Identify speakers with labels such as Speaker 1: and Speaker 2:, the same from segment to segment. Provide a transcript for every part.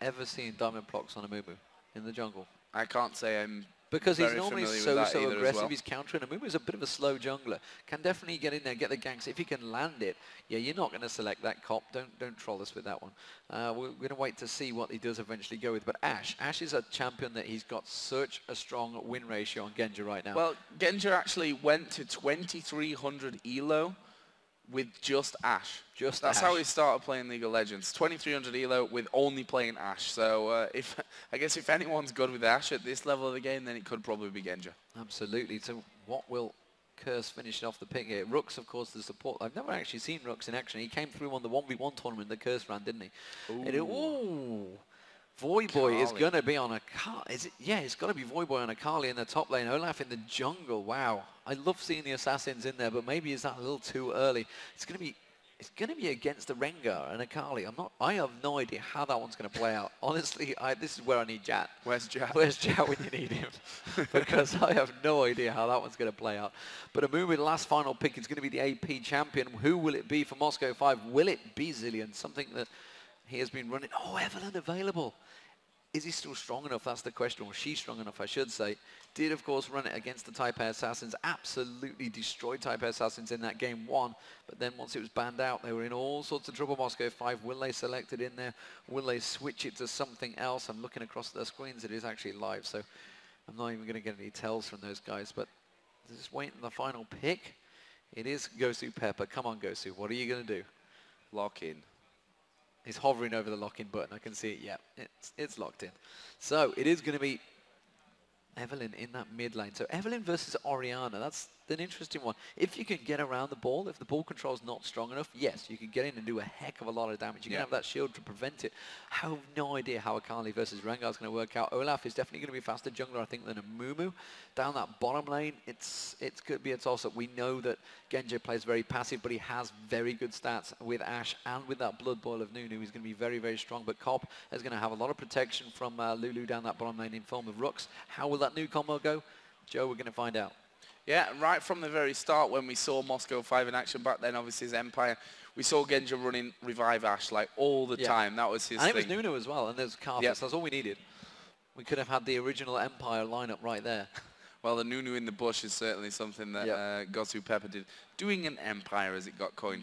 Speaker 1: ever seen Diamondprox on a Mumu in the jungle?
Speaker 2: I can't say I'm
Speaker 1: Because he's
Speaker 2: very
Speaker 1: normally
Speaker 2: familiar
Speaker 1: so
Speaker 2: with that either as
Speaker 1: aggressive,
Speaker 2: well.
Speaker 1: he's countering. Amumu's a bit of a slow jungler. Can definitely get in there, get the ganks. If he can land it, yeah, you're not going to select that cop. Don't troll us with that one. We're going to wait to see what he does eventually go with. But Ash is a champion that he's got such a strong win ratio on Genja right now.
Speaker 2: Well, Genja actually went to 2300 elo with just Ash. That's how he started playing League of Legends. 2300 elo with only playing Ash. So I guess if anyone's good with Ash at this level of the game, then it could probably be Genja.
Speaker 1: Absolutely. So what will Curse finish off the pick here? Rooks, of course, the support. I've never actually seen Rooks in action. He came through on the 1v1 tournament that Curse ran, didn't he? Ooh. Voyboy is going to be on a yeah, it's got to be Voyboy on a Akali in the top lane. Olaf in the jungle. Wow. I love seeing the assassins in there, but maybe is that a little too early? It's going to be against the Rengar and Akali. I have no idea how that one's going to play out. Honestly, this is where I need Jat.
Speaker 2: Where's Jat?
Speaker 1: Where's Jat when you need him? Because I have no idea how that one's going to play out. But Amumu, the last final pick, is going to be the AP champion. Who will it be for Moscow 5? Will it be Zilean? Something that he has been running. Oh, Evelynn available. Is he still strong enough? That's the question. Or she's strong enough, I should say. Did, of course, run it against the Taipei Assassins. Absolutely destroyed Taipei Assassins in that game 1. But then once it was banned out, they were in all sorts of trouble. Moscow 5, will they select it in there? Will they switch it to something else? I'm looking across their screens. It is actually live, so I'm not even going to get any tells from those guys. But just waiting the final pick. It is Gosu Pepper. Come on, Gosu. What are you going to do?
Speaker 2: Lock in.
Speaker 1: He's hovering over the lock-in button. I can see it. Yeah, it's locked in. So it is going to be Evelynn in that mid lane. So Evelynn versus Orianna. That's an interesting one. If you can get around the ball, if the ball control is not strong enough, yes, you can get in and do a heck of a lot of damage. You can have that shield to prevent it. I have no idea how Akali versus Rengar is going to work out. Olaf is definitely going to be a faster jungler, I think, than Amumu. Down that bottom lane, it could be a toss-up. We know that Genja plays very passive, but he has very good stats with Ash and with that Blood Boil of Nunu. He's going to be very, very strong. But Cop is going to have a lot of protection from Lulu down that bottom lane in form of Rooks. How will that new combo go? Joe, we're going to find out.
Speaker 2: Yeah, right from the very start when we saw Moscow 5 in action back then, obviously as Empire, we saw Genja running Revive Ash like all the time. That was his thing.
Speaker 1: And it was Nunu as well, and there's Karthus. That's all we needed. We could have had the original Empire lineup right there.
Speaker 2: Well, the Nunu in the bush is certainly something that Gosu Pepper did. Doing an Empire as it got coined.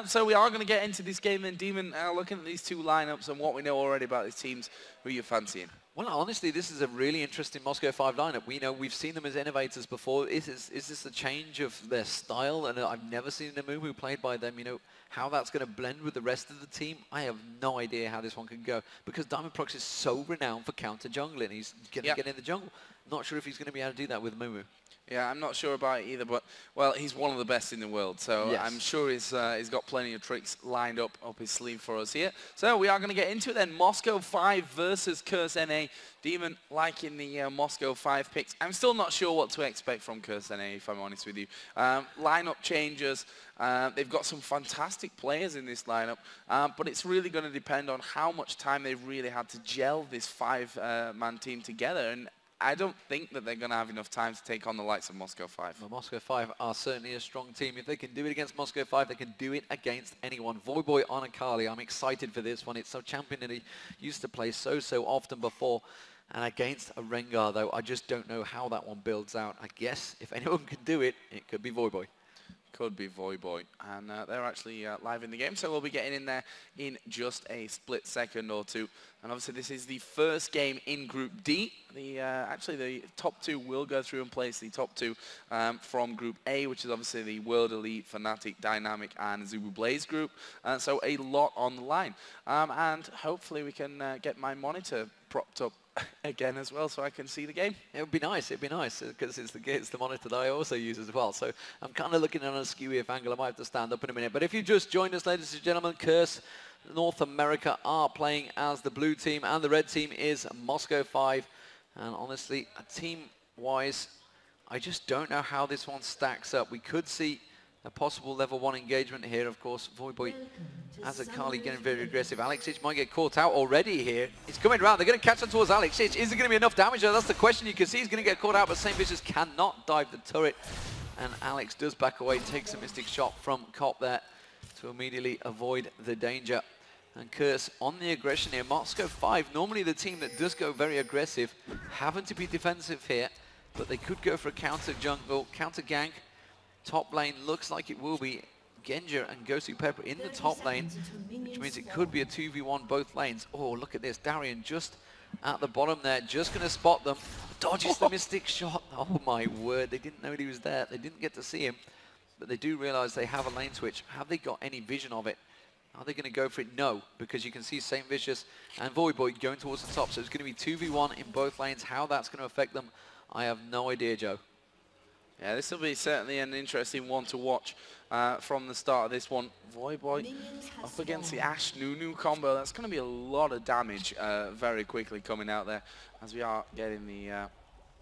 Speaker 2: So we are going to get into this game then. Demon, looking at these two lineups and what we know already about these teams, who are you fancying?
Speaker 1: Well, honestly, this is a really interesting Moscow 5 lineup. We've seen them as innovators before. Is this a change of their style? And I've never seen Amumu played by them. You know, how that's going to blend with the rest of the team, I have no idea how this one can go. Because Diamondprox is so renowned for counter jungling. He's going to get in the jungle. Not sure if he's going to be able to do that with Amumu. Yeah,
Speaker 2: I'm not sure about it either, but, well, he's one of the best in the world, so I'm sure he's got plenty of tricks lined up his sleeve for us here. So we are going to get into it then. Moscow 5 versus Curse NA. Demon liking the Moscow 5 picks. I'm still not sure what to expect from Curse NA, if I'm honest with you. Lineup changes. They've got some fantastic players in this lineup, but it's really going to depend on how much time they've really had to gel this 5-man team together. And I don't think that they're going to have enough time to take on the likes of Moscow 5.
Speaker 1: Well, Moscow 5 are certainly a strong team. If they can do it against Moscow 5, they can do it against anyone. Voyboy on Akali, I'm excited for this one. It's a champion that he used to play so often before. And against a Rengar, though, I just don't know how that one builds out. I guess if anyone can do it, it could be Voyboy.
Speaker 2: Could be Voyboy, and they're actually live in the game, so we'll be getting in there in just a split second or two. And obviously this is the first game in Group D. Actually the top 2 will go through and place the top 2 from Group A, which is obviously the World Elite, Fnatic, Dynamic and Zubu Blaze group. So a lot on the line. And hopefully we can get my monitor propped up again as well, so I can see the game.
Speaker 1: It would be nice, because it's the monitor that I also use as well. So I'm kind of looking on a skewy angle. I might have to stand up in a minute. But if you just joined us, ladies and gentlemen, Curse North America are playing as the blue team, and the red team is Moscow 5. And honestly, team-wise, I just don't know how this one stacks up. We could see a possible level 1 engagement here, of course. Voyboy as Akali getting very aggressive. Alex Ich might get caught out already here. He's coming around. They're going to catch on towards Alex Ich. Is there going to be enough damage there? That's the question. You can see he's going to get caught out, but St. Vicious cannot dive the turret. And Alex does back away, takes a Mystic Shot from Cop there to immediately avoid the danger. And Curse on the aggression here. Moscow 5, normally the team that does go very aggressive, having to be defensive here, but they could go for a counter jungle, counter gank. Top lane looks like it will be Genja and Gosu Pepper in the top lane, which means it could be a 2v1 both lanes. Oh, look at this. Darian just at the bottom there, just going to spot them. Dodges the Mystic shot. Oh my word, they didn't know he was there. They didn't get to see him, but they do realize they have a lane switch. Have they got any vision of it? Are they going to go for it? No, because you can see Saint Vicious and Voyboy going towards the top. So it's going to be 2v1 in both lanes. How that's going to affect them, I have no idea, Joe.
Speaker 2: Yeah, this will be certainly an interesting one to watch from the start of this one. Voyboy up against the Ashe Nunu combo. That's going to be a lot of damage very quickly coming out there, as we are getting the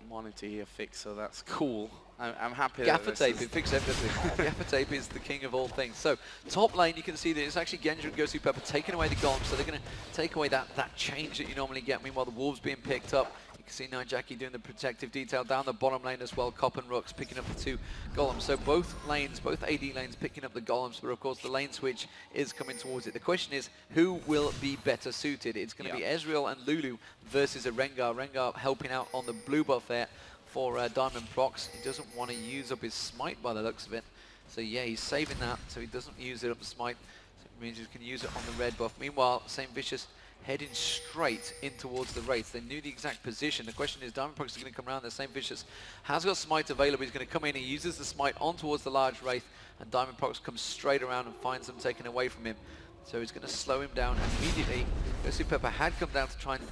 Speaker 2: monitor here fixed, so that's cool. I'm happy.
Speaker 1: Gaffer tape, it fixes everything. Gaffer tape is the king of all things. So top lane, you can see that it's actually Genja and Gosu Pepper taking away the golems, so they're going to take away that change that you normally get. Meanwhile, the Wolves being picked up. You can see now Jackie doing the protective detail down the bottom lane as well. Cop and Rux picking up the 2 golems. So both lanes, both AD lanes picking up the golems, but of course the lane switch is coming towards it. The question is, who will be better suited? It's going to be Ezreal and Lulu versus a Rengar. Rengar helping out on the blue buff there for Diamond Prox. He doesn't want to use up his smite by the looks of it. So yeah, he's saving that so he doesn't use it up the smite. So it means he can use it on the red buff. Meanwhile, Saint Vicious heading straight in towards the Wraith. They knew the exact position. The question is, Diamond Prox is going to come around there. Saint Vicious has got smite available. He's going to come in. He uses the smite on towards the large Wraith, and Diamond Prox comes straight around and finds them taken away from him. So he's going to slow him down immediately. Gosu Pepper had come down to try and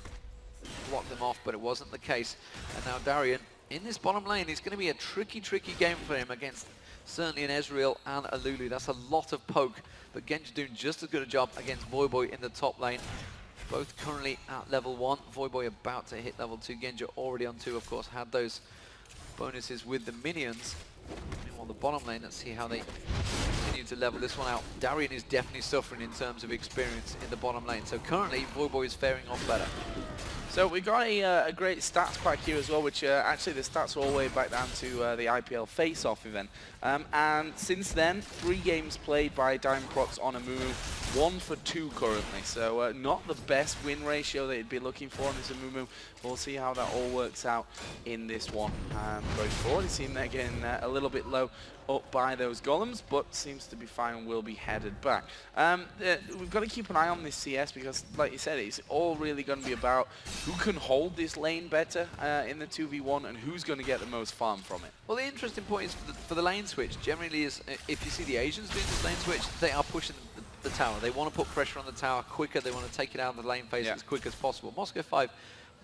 Speaker 1: block them off, but it wasn't the case. And now Darian in this bottom lane is going to be a tricky game for him against certainly an Ezreal and a Lulu. That's a lot of poke, but Genja doing just as good a job against Voyboy in the top lane. Both currently at level 1. Voyboy about to hit level 2. Genja already on 2, of course, had those bonuses with the minions. Meanwhile, the bottom lane, let's see how they continue to level this one out. Darian is definitely suffering in terms of experience in the bottom lane. So currently, Voyboy is faring off better.
Speaker 2: So we got a great stats pack here as well, which actually the stats are all the way back down to the IPL Face-Off event. And since then, 3 games played by Diamond Prox on Amumu, 1 for 2 currently. So not the best win ratio that you'd be looking for on this Amumu. We'll see how that all works out in this one going forward. It seemed they're getting a little bit low up by those golems, but seems to be fine, will be headed back. We've got to keep an eye on this CS because, like you said, it's all really going to be about who can hold this lane better in the 2v1 and who's going to get the most farm from it.
Speaker 1: Well, the interesting point is for the lane switch, generally is if you see the Asians doing this lane switch, they are pushing the tower. They want to put pressure on the tower quicker. They want to take it out of the lane phase as quick as possible. Moscow 5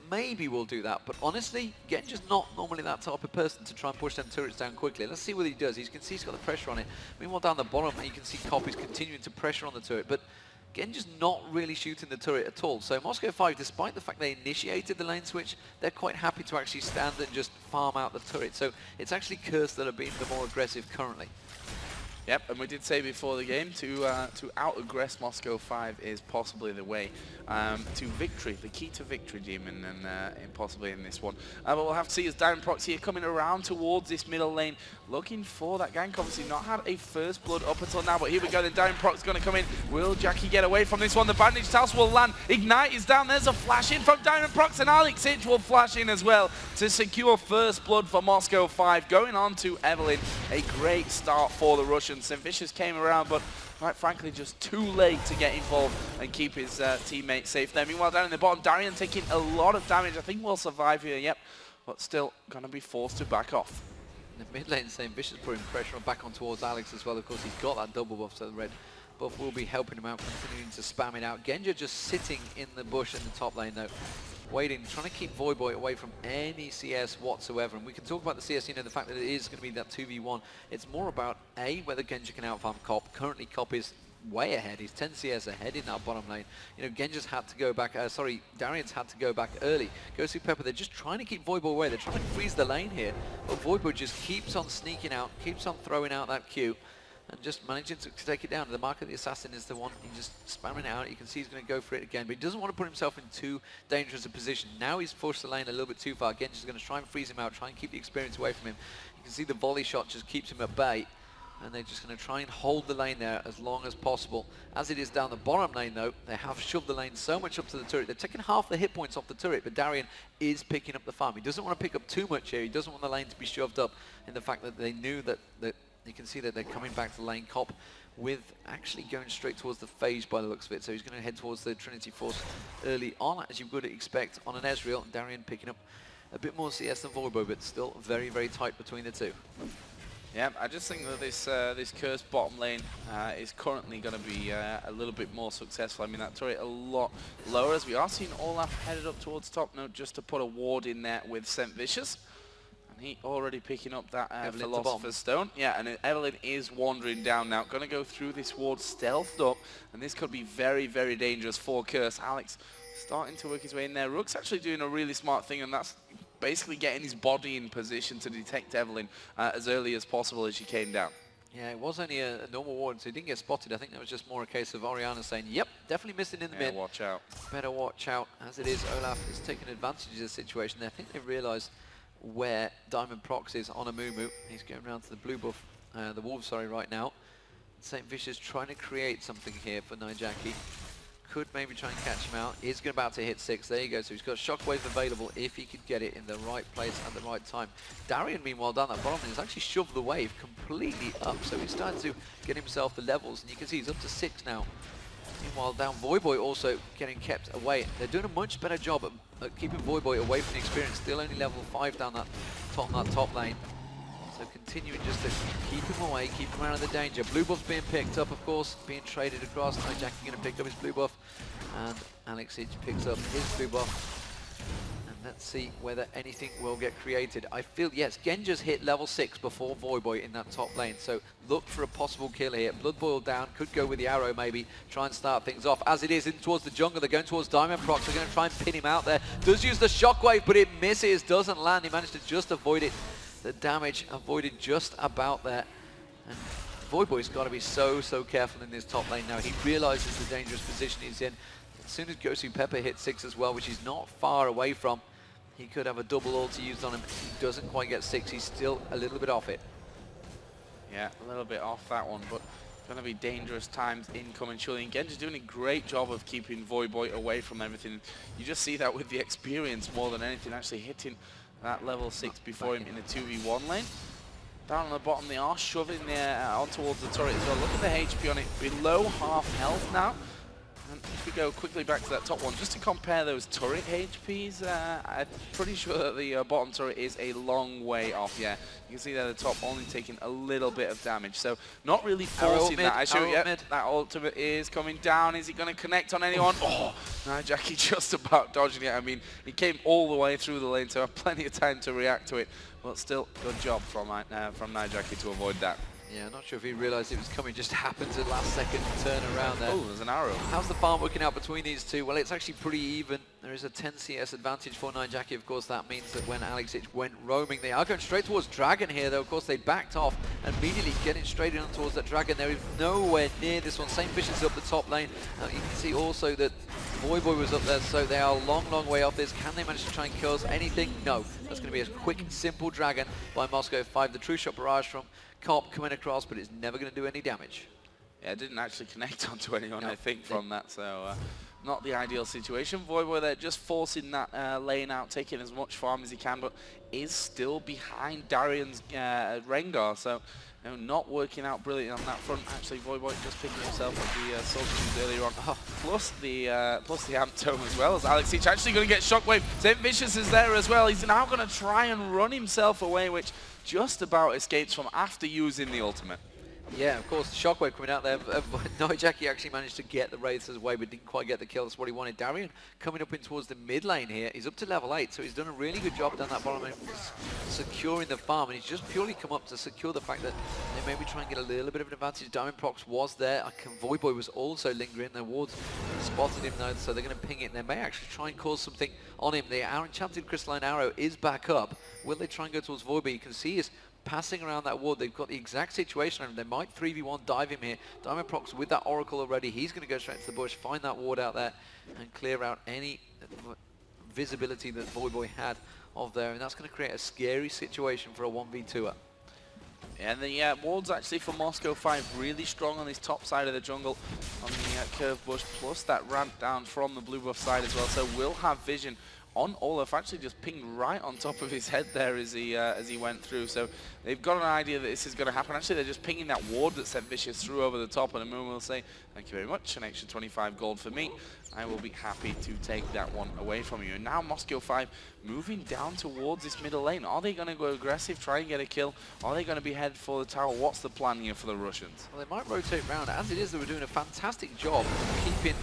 Speaker 1: maybe will do that, but honestly, Genja's not normally that type of person to try and push them turrets down quickly. Let's see what he does. You can see he's got the pressure on it. Meanwhile, down the bottom, you can see Cop is continuing to pressure on the turret, but Genja's not really shooting the turret at all. So Moscow 5, despite the fact they initiated the lane switch, they're quite happy to actually stand and just farm out the turret. So it's actually Curse that are being the more aggressive currently.
Speaker 2: Yep, and we did say before the game to out-aggress Moscow 5 is possibly the way to victory, the key to victory, Demon, and possibly in this one. But we'll have to see as Diamond Prox here coming around towards this middle lane, looking for that gank. Obviously not had a first blood up until now, but here we go. The Diamond Prox is going to come in. Will Jackie get away from this one? The bandage toss will land. Ignite is down. There's a flash in from Diamond Prox, and Alex Ich will flash in as well to secure first blood for Moscow 5. Going on to Evelynn. A great start for the Russians. Saint Vicious came around, but quite frankly, just too late to get involved and keep his teammates safe there. Meanwhile, down in the bottom, Darian taking a lot of damage. I think we'll survive here, yep, but still going to be forced to back off.
Speaker 1: In the mid lane, Saint Vicious putting pressure back on towards Alex as well. Of course, he's got that double buff, so the red buff will be helping him out, continuing to spam it out. Genja just sitting in the bush in the top lane, though, waiting, trying to keep Voyboy away from any CS whatsoever. And we can talk about the CS, you know, the fact that it is going to be that 2v1. It's more about, A, whether Genja can outfarm Cop. Currently, Cop is way ahead. He's 10 CS ahead in that bottom lane. You know, Genja's had to go back, Darian's had to go back early. Gosu Pepper, they're just trying to keep Voyboy away. They're trying to freeze the lane here. But Voyboy just keeps on sneaking out, keeps on throwing out that Q, and just managing to take it down. The Mark of the Assassin is the one. He's just spamming it out. You can see he's going to go for it again, but he doesn't want to put himself in too dangerous a position. Now he's forced the lane a little bit too far. Genja's going to try and freeze him out, try and keep the experience away from him. You can see the volley shot just keeps him at bay. and they're just going to try and hold the lane there as long as possible. As it is down the bottom lane, though, they have shoved the lane so much up to the turret. They're taking half the hit points off the turret, but Darien is picking up the farm. He doesn't want to pick up too much here. He doesn't want the lane to be shoved up in the fact that they knew that you can see that they're coming back to the lane. Cop with actually going straight towards the phage by the looks of it. So he's going to head towards the Trinity Force early on, as you would expect on an Ezreal. And Darien picking up a bit more CS than Voyboy, but still very, very tight between the two.
Speaker 2: Yeah, I just think that this this Cursed bottom lane is currently going to be a little bit more successful. I mean, that turret a lot lower, as we are seeing Olaf headed up towards top note just to put a ward in there with St. Vicious. And he already picking up that Philosopher's Stone. Yeah, and Evelynn is wandering down now. Going to go through this ward stealthed up, and this could be very, very dangerous for Curse. Alex starting to work his way in there. Rook's actually doing a really smart thing, and that's basically getting his body in position to detect Evelynn as early as possible as she came down.
Speaker 1: Yeah, it was only a normal ward, so he didn't get spotted. I think that was just more a case of Orianna saying, yep, definitely missing in the mid.
Speaker 2: Watch out.
Speaker 1: Better watch out. As it is, Olaf is taking advantage of the situation. I think they realised where Diamond Prox is on Amumu. He's going around to the blue buff, the Wolves, sorry, right now. St. Vicious trying to create something here for Nijaki. Could maybe try and catch him out. He's about to hit 6. There you go. So he's got Shockwave available if he could get it in the right place at the right time. Darien, meanwhile, down that bottom, has actually shoved the wave completely up. So he's starting to get himself the levels, and you can see he's up to 6 now. Meanwhile, down Voyboy also getting kept away. They're doing a much better job at keeping Voyboy away from the experience. Still only level 5 down that top lane. So continuing just to keep him away, keep him out of the danger. Blue buff's being picked up, of course, being traded across. Nijaki going to pick up his blue buff, and Alex Ich picks up his blue buff. And let's see whether anything will get created. I feel, yes, Genja's hit level 6 before Voyboy in that top lane, so look for a possible kill here. Blood Boil down, could go with the arrow maybe, try and start things off. As it is, in towards the jungle, they're going towards Diamond Prox. They're going to try and pin him out there. Does use the Shockwave, but it misses, doesn't land. He managed to just avoid it. The damage avoided just about there. And Voyboy's got to be so careful in this top lane now. He realizes the dangerous position he's in. As soon as Gosu Pepper hits 6 as well, which he's not far away from, he could have a double ulti used on him. He doesn't quite get 6. He's still a little bit off it.
Speaker 2: Yeah, a little bit off that one, but going to be dangerous times incoming surely. And Genja's doing a great job of keeping Voyboy away from everything. You just see that with the experience more than anything, actually hitting that level 6 before him in a 2v1 lane. Down on the bottom, they are shoving on towards the turret as well. Look at the HP on it, below half health now. And if we go quickly back to that top one, just to compare those turret HPs, I'm pretty sure that the bottom turret is a long way off. Yeah, you can see there the top only taking a little bit of damage, so not really forcing that. I show you, that ultimate is coming down. Is he going to connect on anyone? Oh, Nijaki just about dodging it. I mean, he came all the way through the lane, so had plenty of time to react to it. But still, good job from Nijaki to avoid that.
Speaker 1: Yeah, not sure if he realised it was coming, just happened to last second turn around there.
Speaker 2: Oh, there's an arrow.
Speaker 1: How's the farm working out between these two? Well, it's actually pretty even. There is a 10 CS advantage for Nijaki. Of course, that means that when Alex Ich went roaming, they are going straight towards Dragon here, though. Of course, they backed off and immediately getting straight in towards that Dragon. There is nowhere near this one. St. Vicious up the top lane. You can see also that Voyboy was up there, so they are a long way off this. Can they manage to try and kill us? Anything? No. That's going to be a quick, simple Dragon by Moscow 5. The True Shot Barrage from Cop coming across, but it's never going to do any damage.
Speaker 2: Yeah, it didn't actually connect onto anyone, no, I think, from that, so not the ideal situation. Voyboy there just forcing that lane out, taking as much farm as he can, but is still behind Darien's Rengar, so not working out brilliantly on that front. Actually, Voyboy just picking himself up the Soul Shoes earlier on, plus the Amp Tome as well, as Alex Ich actually going to get Shockwave. St. Vicious is there as well. He's now going to try and run himself away, which just about escapes from after using the ultimate.
Speaker 1: Yeah, of course, Shockwave coming out there. Nijaki actually managed to get the Wraiths away, but didn't quite get the kill. That's what he wanted. Darien coming up in towards the mid lane here. He's up to level 8, so he's done a really good job down that bottom lane securing the farm. And he's just purely come up to secure the fact that they maybe try and get a little bit of an advantage. Diamond Prox was there. Voyboy was also lingering. The wards spotted him though, so they're going to ping it. And they may actually try and cause something on him. The Enchanted Crystalline Arrow is back up. Will they try and go towards Voyboy? You can see he's passing around that ward. They've got the exact situation on him. They might 3v1 dive him here. Diamond Prox with that Oracle already. He's going to go straight to the bush, find that ward out there, and clear out any visibility that Voyboy had of there. And that's going to create a scary situation for a 1v2er.
Speaker 2: And the wards actually for Moscow 5 really strong on this top side of the jungle on the curve bush, plus that ramp down from the blue buff side as well. So will have vision on Olaf, actually just pinged right on top of his head there as he went through. So they've got an idea that this is going to happen. Actually, they're just pinging that ward that sent Vicious through over the top, and Amumu will say, thank you very much, an extra 25 gold for me. I will be happy to take that one away from you. And now Moscow 5 moving down towards this middle lane. Are they going to go aggressive, try and get a kill? Are they going to be headed for the tower? What's the plan here for the Russians?
Speaker 1: Well, they might rotate round. As it is, they were doing a fantastic job keeping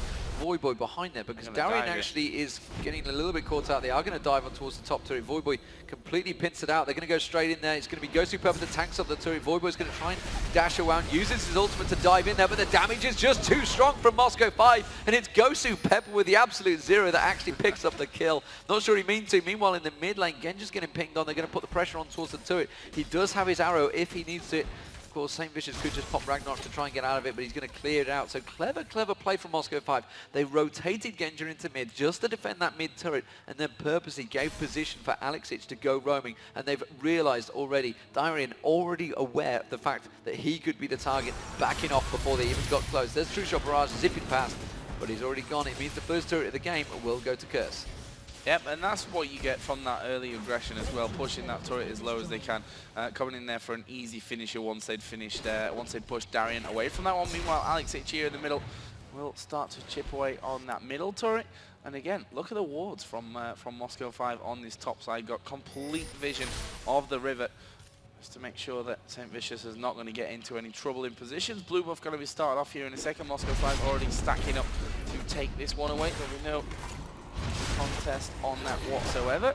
Speaker 1: Voyboy behind there, because Darien actually is getting a little bit caught out. They are going to dive on towards the top turret. Voyboy completely pins it out. They're going to go straight in there. It's going to be Gosu Pepper that tanks up the turret. Voyboy's going to try and dash around, uses his ultimate to dive in there, but the damage is just too strong from Moscow 5, and it's Gosu Pepper with the absolute zero that actually picks up the kill. Not sure he means to. Meanwhile, in the mid lane, Genji's getting pinged on. They're going to put the pressure on towards the turret. He does have his arrow if he needs it. Of course, St. Vicious could just pop Ragnarok to try and get out of it, but he's going to clear it out. So clever play from Moscow 5. They rotated Genji into mid just to defend that mid turret, and then purposely gave position for Alexic to go roaming. And they've realized already, Darien already aware of the fact that he could be the target, backing off before they even got close. There's True Shot Barrage zipping past, but he's already gone. It means the first turret of the game will go to Curse.
Speaker 2: Yep, and that's what you get from that early aggression as well, pushing that turret as low as they can, coming in there for an easy finisher once they'd finished, once they'd pushed Darien away from that one. Meanwhile, Alexic here in the middle will start to chip away on that middle turret. And again, look at the wards from Moscow 5 on this top side. Got complete vision of the rivet, just to make sure that St. Vicious is not going to get into any trouble in positions. Blue buff going to be started off here in a second. Moscow 5 already stacking up to take this one away. But we know contest on that whatsoever,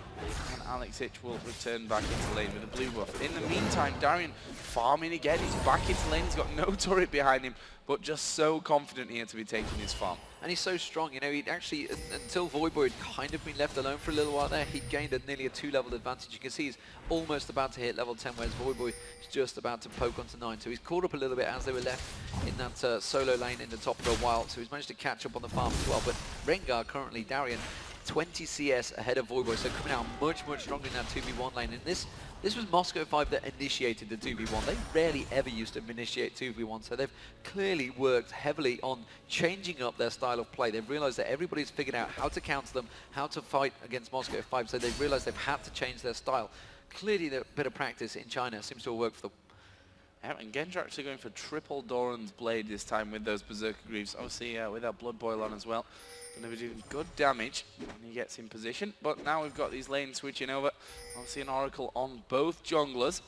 Speaker 2: and Alexic will return back into lane with a blue buff. In the meantime, Darien farming again. He's back into lane. He's got no turret behind him, but just so confident here to be taking his farm.
Speaker 1: And he's so strong, you know, he'd actually, until Voyboy had kind of been left alone for a little while there, he'd gained nearly a 2-level advantage. You can see he's almost about to hit level 10, whereas Voyboy is just about to poke onto 9. So he's caught up a little bit as they were left in that solo lane in the top for a while. So he's managed to catch up on the farm as well. But Rengar currently, Darien, 20 CS ahead of Voyboy, so coming out much stronger in that 2v1 lane. And this was Moscow 5 that initiated the 2v1. They rarely ever used to initiate 2v1, so they've clearly worked heavily on changing up their style of play. They've realized that everybody's figured out how to counter them, how to fight against Moscow 5, so they've realized they've had to change their style. Clearly, a bit of practice in China seems to have worked for them.
Speaker 2: Yeah, and Genji actually going for triple Doran's Blade this time with those Berserker Greaves. Obviously, with that Blood Boil on as well. Going to be doing good damage when he gets in position. But now we've got these lanes switching over. Obviously, an Oracle on both junglers.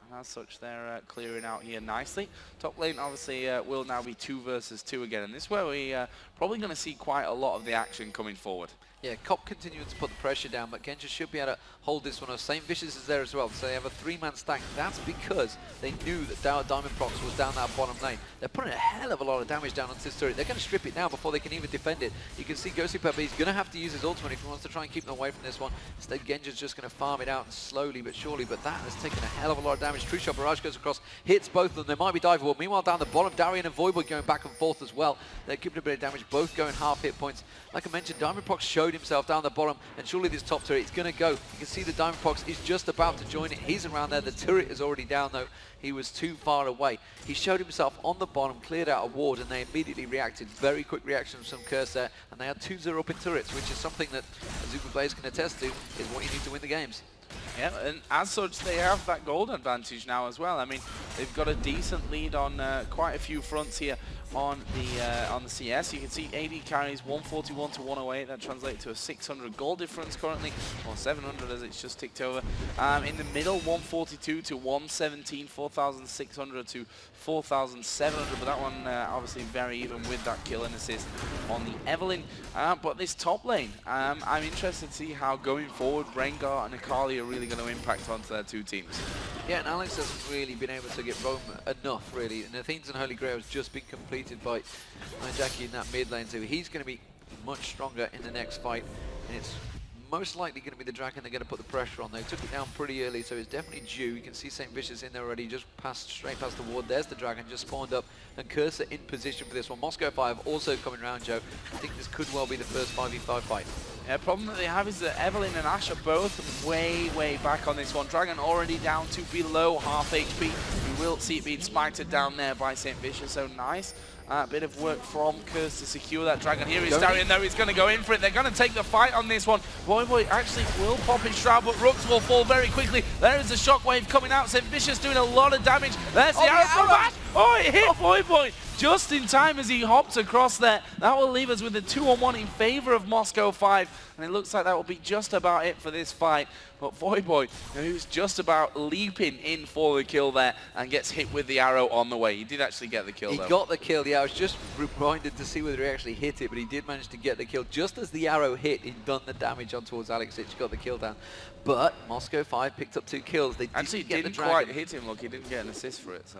Speaker 2: And as such, they're clearing out here nicely. Top lane, obviously, will now be 2 versus 2 again. And this is where we're probably going to see quite a lot of the action coming forward.
Speaker 1: Yeah, Cop continuing to put the pressure down, but Genji should be able to hold this one off. St. Vicious is there as well, so they have a 3-man stack. That's because they knew that Diamond Prox was down that bottom lane. They're putting a hell of a lot of damage down onto this turret. They're going to strip it now before they can even defend it. You can see Gosu Pepper, he's going to have to use his ultimate if he wants to try and keep them away from this one. Instead, Genji's just going to farm it out slowly but surely, but that has taken a hell of a lot of damage. True Shot Barrage goes across, hits both of them. There might be diveable. Meanwhile, down the bottom, Darien and Voyboy going back and forth as well. They're keeping a bit of damage, both going half hit points. Like I mentioned, Diamond Prox showed himself down the bottom, and surely this top turret is going to go. You can see the Diamond Prox is just about to join it. He's around there. The turret is already down, though. He was too far away. He showed himself on the bottom, cleared out a ward, and they immediately reacted. Very quick reaction from Curse there, and they had 2-0 up in turrets, which is something that Azuka players can attest to, is what you need to win the games.
Speaker 2: Yeah, and as such, they have that gold advantage now as well. I mean, they've got a decent lead on quite a few fronts here on the CS. You can see AD carries 141 to 108. That translates to a 600 gold difference currently, or 700 as it's just ticked over. In the middle, 142 to 117, 4,600 to 4,700. But that one obviously very even with that kill and assist on the Evelynn. But this top lane, I'm interested to see how going forward Rengar and Akali are really going to impact onto their two teams.
Speaker 1: Yeah, and Alex hasn't really been able to get roam enough, really. And Athenes and Holy Grail has just been completed by Jackie in that mid lane, so he's going to be much stronger in the next fight. And it's most likely going to be the Dragon they're going to put the pressure on. They took it down pretty early, so it's definitely due. You can see St. Vicious in there already, just straight past the ward. There's the Dragon, just spawned up, and Cursor in position for this one. Moscow 5 also coming around, Joe. I think this could well be the first 5v5 fight.
Speaker 2: Yeah, problem that they have is that Evelynn and Ash are both way back on this one. Dragon already down to below half HP. We will see it being smited down there by St. Vicious, so nice. Bit of work from Curse to secure that Dragon. Here is Darian, though. He's going to go in for it. They're going to take the fight on this one. Voyboy actually will pop his Shroud, but Rooks will fall very quickly. There is a Shockwave coming out. St. Vicious doing a lot of damage. There's the arrow from Ash. Oh, it hit Voyboy just in time as he hopped across there. That will leave us with a 2-on-1 in favor of Moscow 5. And it looks like that will be just about it for this fight. But Voyboy, who's just about leaping in for the kill there and gets hit with the arrow on the way. He did actually get the kill, though.
Speaker 1: He got the kill, yeah. I was just reminded to see whether he actually hit it, but he did manage to get the kill. Just as the arrow hit, he'd done the damage on towards Alexic, got the kill down. But Moscow 5 picked up 2 kills. They
Speaker 2: actually didn't quite hit him. Look, he didn't get an assist for it, so...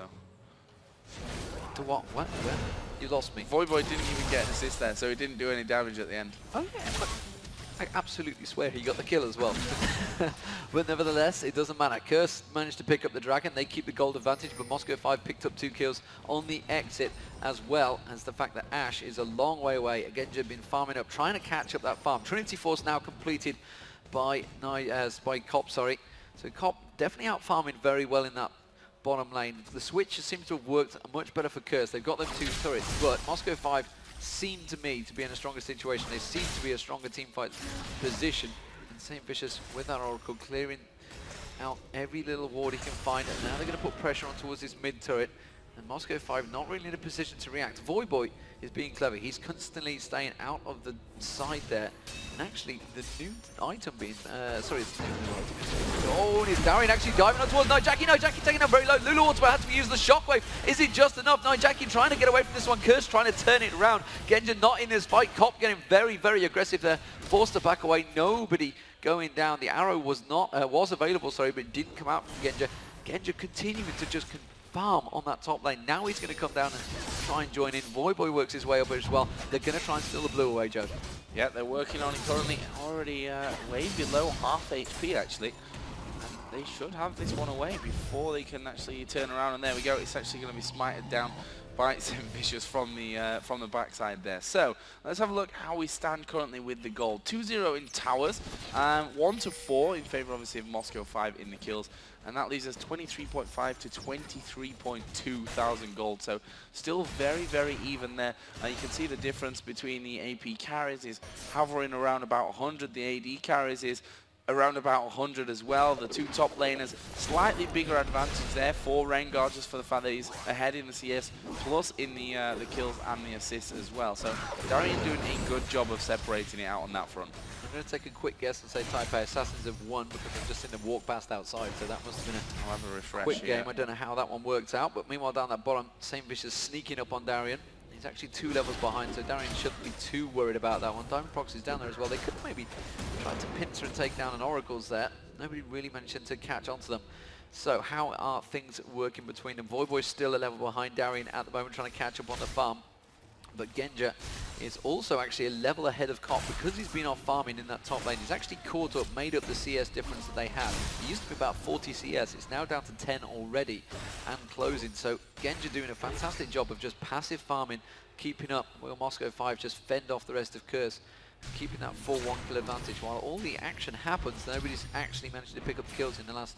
Speaker 1: To what? What? Where? You lost me.
Speaker 2: Voyboy didn't even get an assist there, so he didn't do any damage at the end.
Speaker 1: Oh yeah, but I absolutely swear he got the kill as well. But nevertheless, it doesn't matter. Curse managed to pick up the Dragon. They keep the gold advantage, but Moscow 5 picked up 2 kills on the exit, as well as the fact that Ash is a long way away. Again, Genja been farming up, trying to catch up that farm. Trinity Force now completed by Cop, sorry. So Cop definitely out farming very well in that bottom lane. The switch seems to have worked much better for Curse. They've got them 2 turrets, but Moscow 5 seem to me to be in a stronger situation. They seem to be a stronger teamfight position. And St. Vicious with that Oracle clearing out every little ward he can find. And now they're going to put pressure on towards this mid turret. And Moscow 5 not really in a position to react. Voyboy is being clever. He's constantly staying out of the side there. And actually, the new item being... sorry, it's the new item. Oh, and it's Darian actually diving on towards Nightjackie. Nightjackie taking down very low. Lulu Ultimate had to use the Shockwave. Is it just enough? Nightjackie trying to get away from this one. Curse trying to turn it around. Genja not in this fight. Cop getting very aggressive there. Forced to back away. Nobody going down. The arrow was not was available, sorry, but it didn't come out from Genja. Genja continuing to just farm on that top lane. Now he's going to come down and try and join in. Voyboy works his way up as well. They're going to try and steal the blue away, Joe.
Speaker 2: Yeah, they're working on it currently. Already way below half HP, actually. And they should have this one away before they can actually turn around. And there we go. It's actually going to be smited down by St. Vicious from the backside there. So let's have a look how we stand currently with the gold. 2-0 in towers, 1-4 in favor obviously of Moscow 5 in the kills, and that leaves us 23.5 to 23.2 thousand gold. So still very even there. You can see the difference between the AP carries is hovering around about 100. The AD carries is around about 100 as well. The 2 top laners, slightly bigger advantage there for Rengar, just for the fact that he's ahead in the CS, plus in the kills and the assists as well. So Darian doing a good job of separating it out on that front.
Speaker 1: I'm going to take a quick guess and say Taipei Assassins have won because I've just seen them walk past outside, so that must have been
Speaker 2: a refresh,
Speaker 1: quick game. I don't know how that one worked out, but meanwhile down that bottom, St. Vicious sneaking up on Darian. He's actually 2 levels behind, so Darian shouldn't be too worried about that one. Diamond Proxy's down there as well. They could maybe try to pincer and take down an Oracle's there. Nobody really managed to catch onto them. So how are things working between them? Voyboy's still a level behind Darian at the moment, trying to catch up on the farm. But Genja is also actually a level ahead of Cop because he's been off farming in that top lane. He's actually caught up, made up the CS difference that they have. It used to be about 40 CS. It's now down to 10 already and closing. So Genja doing a fantastic job of just passive farming, keeping up while Moscow 5 just fend off the rest of Curse, keeping that 4-1 kill advantage. While all the action happens, nobody's actually managed to pick up kills in the last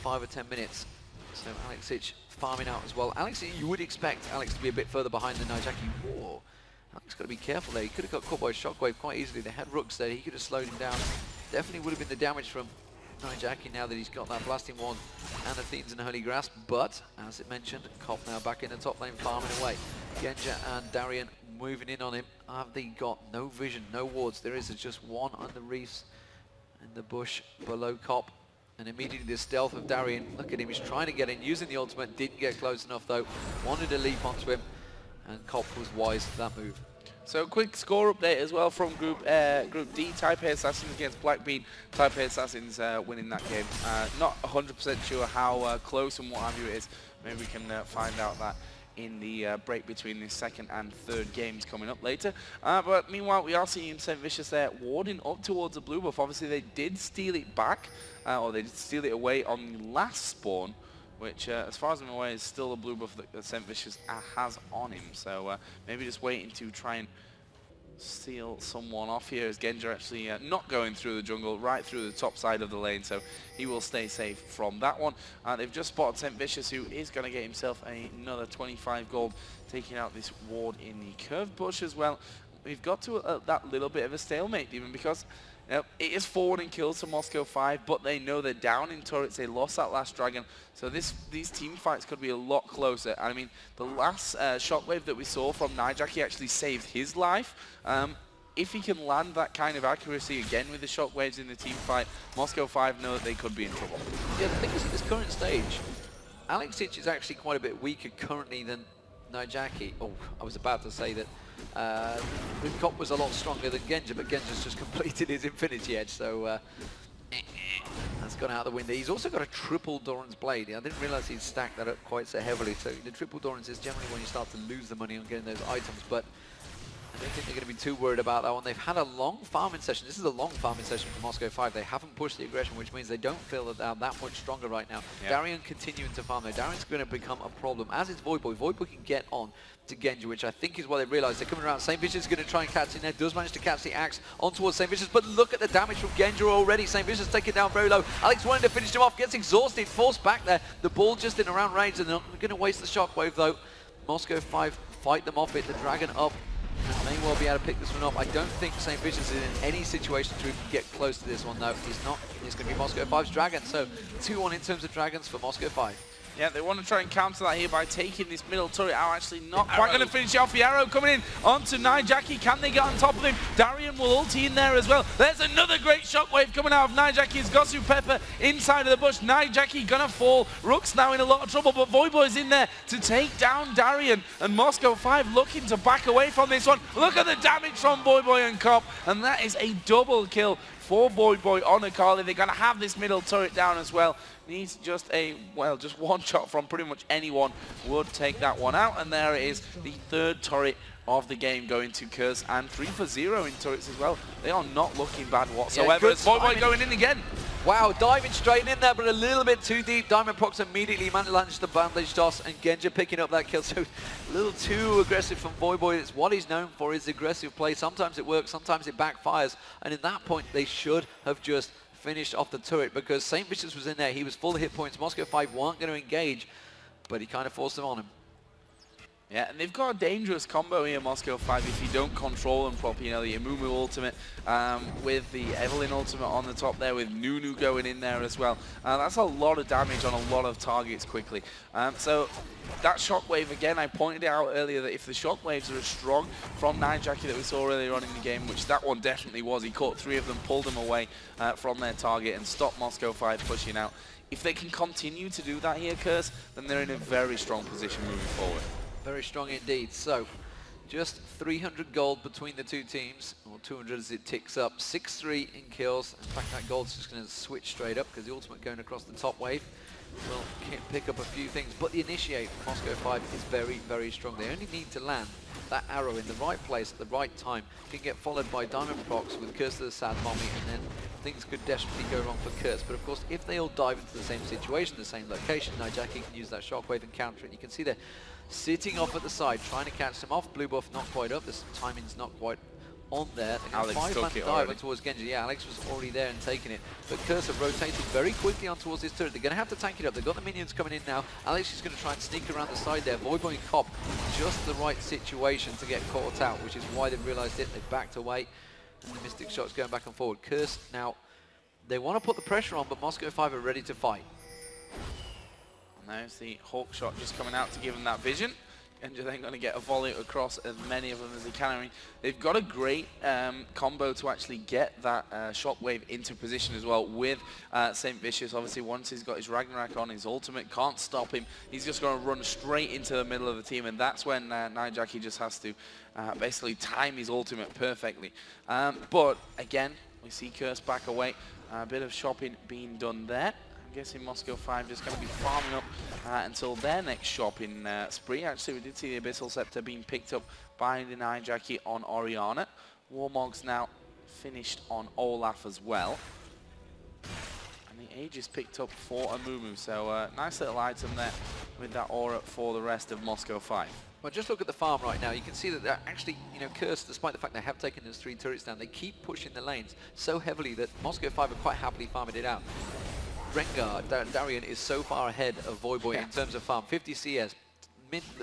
Speaker 1: 5 or 10 minutes. So Alexic farming out as well. Alex, you would expect Alex to be a bit further behind than Nightjackie. Whoa, Alex got to be careful there. He could have got caught by a Shockwave quite easily. They had Rooks there. He could have slowed him down. Definitely would have been the damage from Nightjackie now that he's got that Blasting Wand and Athene's and Holy Grasp. But, as it mentioned, Cop now back in the top lane farming away. Genja and Darian moving in on him. Have they got no vision, no wards? There is just one on the reefs in the bush below Cop. And immediately the stealth of Darian, look at him, he's trying to get in, using the ultimate, didn't get close enough though, wanted to leap onto him, and Cop was wise to that move.
Speaker 2: So quick score update as well from Group D, Taipei Assassins against Blackbean. Taipei Assassins winning that game. Not 100% sure how close and what have you it is. Maybe we can find out that in the break between the second and third games coming up later. But meanwhile, we are seeing St. Vicious there warding up towards the blue buff. Obviously, they did steal it back, or they did steal it away on the last spawn, which, as far as I'm aware, is still a blue buff that St. Vicious has on him. So maybe just waiting to try and steal someone off here as Genja actually not going through the jungle, right through the top side of the lane, so he will stay safe from that one. They've just spotted St. Vicious, who is going to get himself another 25 gold, taking out this ward in the curved bush as well. We've got to that little bit of a stalemate, even because it is forwarding kills to Moscow 5, but they know they're down in turrets. They lost that last dragon, so these team fights could be a lot closer. I mean, the last shockwave that we saw from Nijaki actually saved his life. If he can land that kind of accuracy again with the shockwaves in the team fight, Moscow 5 know that they could be in trouble.
Speaker 1: Yeah, the thing is, at this current stage, Alexic is actually quite a bit weaker currently than Nijaki. Oh, I was about to say that Rimkop was a lot stronger than Genja, but Genja's just completed his Infinity Edge, so that's gone out the window. He's also got a triple Doran's Blade. I didn't realize he'd stacked that up quite so heavily, so the triple Doran's is generally when you start to lose the money on getting those items, but I don't think they're going to be too worried about that one. They've had a long farming session. This is a long farming session for Moscow 5. They haven't pushed the aggression, which means they don't feel that they're that much stronger right now. Yeah. Darian continuing to farm though. Darian's going to become a problem, as is Voidboy. Voidboy can get on to Genja, which I think is what they realised. They're coming around. St. Vicious is going to try and catch in there. Does manage to catch the axe on towards St. Vicious, but look at the damage from Genja already. St. Vicious taken down very low. Alex wanting to finish him off, gets exhausted, forced back there. The ball just in around range, and they're not going to waste the shockwave though. Moscow 5 fight them off it. The dragon up. May well be able to pick this one up. I don't think St. Vicious is in any situation to even get close to this one though. He's not. It's going to be Moscow 5's dragon. So 2-1 in terms of dragons for Moscow 5.
Speaker 2: Yeah, they want to try and counter that here by taking this middle turret out. Actually not quite going to finish off. The arrow coming in onto Nijaki. Can they get on top of him? Darian will ulti in there as well. There's another great shockwave coming out of Nijaki's Gosu Pepper inside of the bush. Nijaki gonna fall. Rook's now in a lot of trouble, but Voidboy's in there to take down Darian. And Moscow 5 looking to back away from this one. Look at the damage from Voidboy and Cop. And that is a double kill for Voidboy on Akali. They're going to have this middle turret down as well. Needs just just one shot from pretty much anyone would take that one out. And there it is, the third turret of the game going to Curse, and 3 for 0 in turrets as well. They are not looking bad whatsoever. Yeah, Voidboy going in again.
Speaker 1: Wow, diving straight in there, but a little bit too deep. Diamondprox immediately managed the bandage toss, and Genja picking up that kill. So a little too aggressive from Voidboy. It's what he's known for, his aggressive play. Sometimes it works, sometimes it backfires. And in that point, they should have just finished off the turret, because St. Vicious was in there. He was full of hit points. Moscow 5 weren't going to engage, but he kind of forced them on him.
Speaker 2: Yeah, and they've got a dangerous combo here, Moscow 5, if you don't control them properly. You know, the Amumu ultimate with the Evelynn ultimate on the top there, with Nunu going in there as well. That's a lot of damage on a lot of targets quickly. So that shockwave, again, I pointed out earlier that if the shockwaves are as strong from Nijaki that we saw earlier on in the game, which that one definitely was, he caught 3 of them, pulled them away from their target and stopped Moscow 5 pushing out. If they can continue to do that here, Curse, then they're in a very strong position moving forward.
Speaker 1: Very strong indeed. So just 300 gold between the two teams, or 200 as it ticks up. 6-3 in kills. In fact, that gold's just going to switch straight up, because the ultimate going across the top wave will pick up a few things. But the initiate for Moscow 5 is very, very strong. They only need to land that arrow in the right place at the right time. Can get followed by Diamondprox with Curse of the Sad Mommy, and then things could desperately go wrong for Curse. But of course, if they all dive into the same situation, the same location, Nijaki can use that shockwave and counter it. You can see they're sitting off at the side, trying to catch them off. Blue buff not quite up. This timing's not quite on there.
Speaker 2: Alex took it already.
Speaker 1: Towards Genji. Yeah, Alex was already there and taking it. But Curse have rotated very quickly on towards this turret. They're going to have to tank it up. They've got the minions coming in now. Alex is going to try and sneak around the side there. Voidboy and Cop, just the right situation to get caught out, which is why they've realised it. They've backed away. And the Mystic Shot's going back and forward. Curse now, they want to put the pressure on, but Moscow 5 are ready to fight.
Speaker 2: And there's the Hawk Shot just coming out to give them that vision. Genja then going to get a volley across as many of them as they can. I mean, they've got a great combo to actually get that shockwave into position as well with St. Vicious. Obviously, once he's got his Ragnarok on, his ultimate can't stop him. He's just going to run straight into the middle of the team, and that's when Nijaki just has to basically time his ultimate perfectly. But again, we see Curse back away. A bit of shopping being done there. I'm guessing Moscow 5 just going to be farming up until their next shopping spree. Actually, we did see the Abyssal Scepter being picked up by the Nijaki on Orianna. Warmog's now finished on Olaf as well. And the Aegis picked up for Amumu. So nice little item there with that aura for the rest of Moscow 5.
Speaker 1: Well, just look at the farm right now. You can see that they're actually, you know, Curse, despite the fact they have taken those 3 turrets down, they keep pushing the lanes so heavily that Moscow 5 are quite happily farming it out. Rengar, Darian is so far ahead of Voyboy in terms of farm. 50 CS.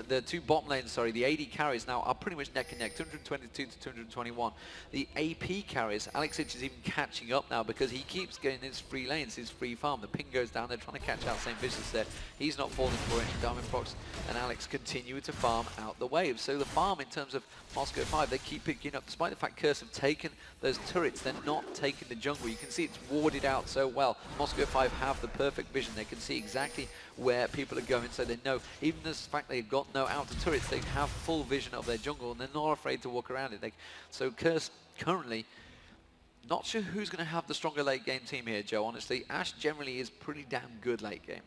Speaker 1: The 2 bottom lanes, sorry, the AD carries now are pretty much neck and neck, 222 to 221. The AP carries, Alex Ich is even catching up now because he keeps getting his free lanes, his free farm. The ping goes down, they're trying to catch out St. Vicious there. He's not falling for it. Diamondprox and Alex continue to farm out the waves. So the farm in terms of Moscow 5, they keep picking up. Despite the fact Curse have taken those turrets, they're not taking the jungle. You can see it's warded out so well. Moscow 5 have the perfect vision. They can see exactly where people are going, so they know, even the fact they've got no outer turrets, they have full vision of their jungle and they're not afraid to walk around it. So Curse currently, not sure who's going to have the stronger late game team here, Joe, honestly. Ash generally is pretty damn good late game.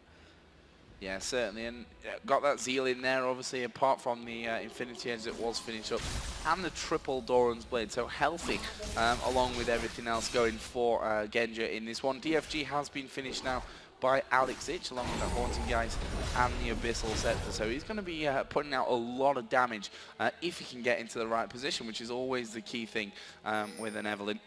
Speaker 2: Yeah, certainly, and got that Zeal in there, obviously, apart from the Infinity Edge that was finished up, and the triple Doran's Blade, so healthy, along with everything else going for Genja in this one. DFG has been finished now by Alex Ich, along with the Haunting Geist and the Abyssal Scepter. So he's going to be putting out a lot of damage if he can get into the right position, which is always the key thing with an Evelynn.